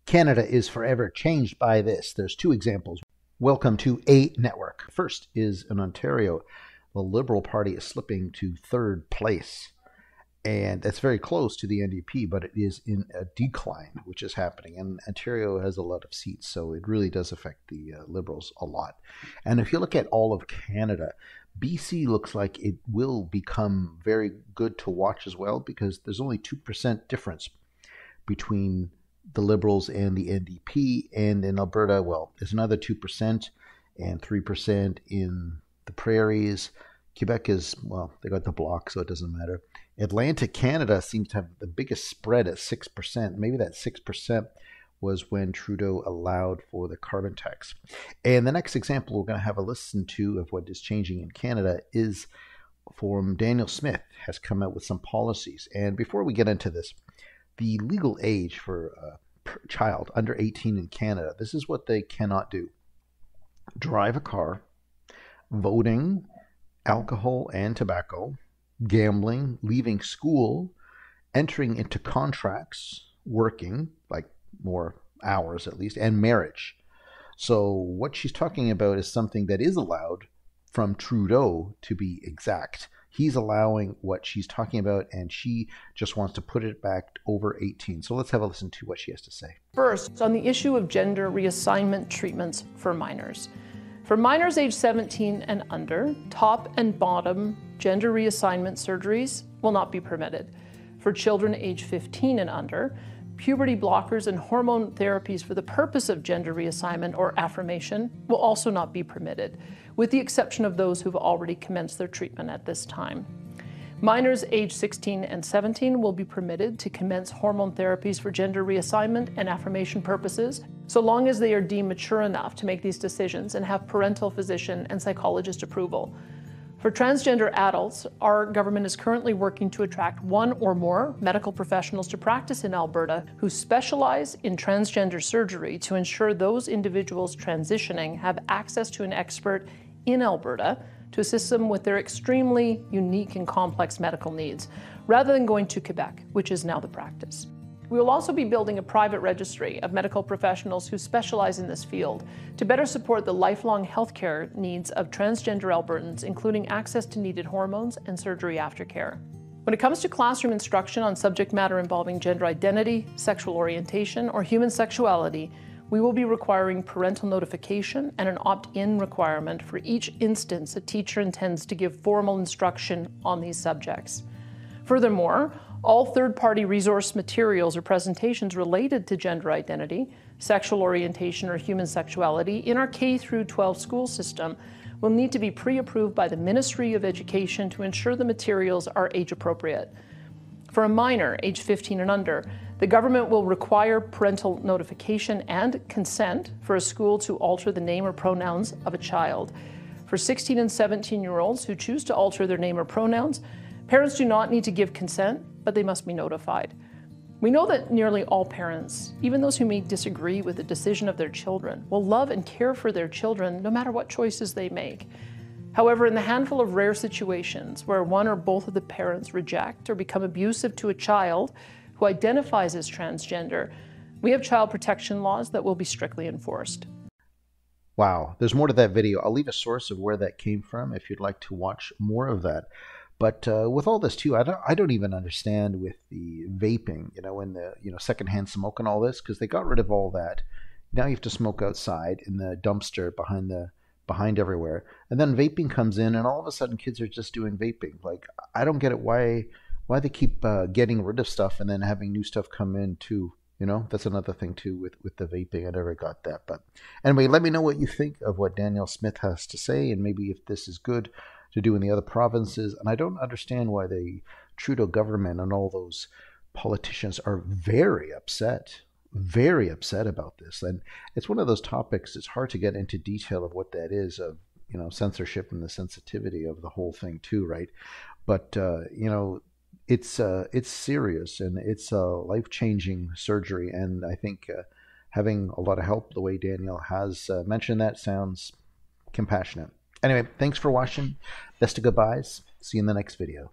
Canada is forever changed by this. There's two examples. Welcome to A Network. First is in Ontario. The Liberal Party is slipping to third place. And that's very close to the NDP, but it is in a decline, which is happening. And Ontario has a lot of seats, so it really does affect the Liberals a lot. And if you look at all of Canada, BC looks like it will become very good to watch as well, because there's only 2% difference between the Liberals and the NDP. And in Alberta, well, there's another 2% and 3% in the prairies. Quebec is, well, they got the block, so it doesn't matter. Atlantic Canada seems to have the biggest spread at 6%. Maybe that 6% was when Trudeau allowed for the carbon tax. And the next example we're going to have a listen to of what is changing in Canada is from Daniel Smith, has come out with some policies. And before we get into this, the legal age for a child under 18 in Canada, this is what they cannot do: drive a car, voting, alcohol and tobacco, gambling, leaving school, entering into contracts, working, like more hours at least, and marriage. So what she's talking about is something that is allowed from Trudeau, to be exact. He's allowing what she's talking about, and she just wants to put it back over 18. So let's have a listen to what she has to say. First, on the issue of gender reassignment treatments for minors. For minors aged 17 and under, top and bottom gender reassignment surgeries will not be permitted. For children aged 15 and under, puberty blockers and hormone therapies for the purpose of gender reassignment or affirmation will also not be permitted, with the exception of those who've already commenced their treatment at this time. Minors aged 16 and 17 will be permitted to commence hormone therapies for gender reassignment and affirmation purposes, so long as they are deemed mature enough to make these decisions and have parental, physician, and psychologist approval. For transgender adults, our government is currently working to attract one or more medical professionals to practice in Alberta who specialize in transgender surgery to ensure those individuals transitioning have access to an expert in Alberta to assist them with their extremely unique and complex medical needs, rather than going to Quebec, which is now the practice. We will also be building a private registry of medical professionals who specialize in this field to better support the lifelong healthcare needs of transgender Albertans, including access to needed hormones and surgery aftercare. When it comes to classroom instruction on subject matter involving gender identity, sexual orientation, or human sexuality, we will be requiring parental notification and an opt-in requirement for each instance a teacher intends to give formal instruction on these subjects. Furthermore, all third-party resource materials or presentations related to gender identity, sexual orientation, or human sexuality in our K through 12 school system will need to be pre-approved by the Ministry of Education to ensure the materials are age-appropriate. For a minor, age 15 and under, the government will require parental notification and consent for a school to alter the name or pronouns of a child. For 16 and 17-year-olds who choose to alter their name or pronouns, parents do not need to give consent, but they must be notified. We know that nearly all parents, even those who may disagree with the decision of their children, will love and care for their children no matter what choices they make. However, in the handful of rare situations where one or both of the parents reject or become abusive to a child who identifies as transgender, we have child protection laws that will be strictly enforced. Wow, there's more to that video. I'll leave a source of where that came from if you'd like to watch more of that. But with all this too, I don't even understand with the vaping, and the secondhand smoke and all this, because they got rid of all that. Now you have to smoke outside in the dumpster behind everywhere, and then vaping comes in, and all of a sudden kids are just doing vaping. Like, I don't get it why they keep getting rid of stuff and then having new stuff come in too. That's another thing too with the vaping. I never got that. But anyway, let me know what you think of what Daniel Smith has to say, and maybe if this is good to do in the other provinces. And I don't understand why the Trudeau government and all those politicians are very upset about this. And it's one of those topics, it's hard to get into detail of what that is, of censorship and the sensitivity of the whole thing too, right? But it's serious, and it's a life-changing surgery, and I think having a lot of help the way Daniel has mentioned that sounds compassionate. Anyway, thanks for watching. Best of goodbyes. See you in the next video.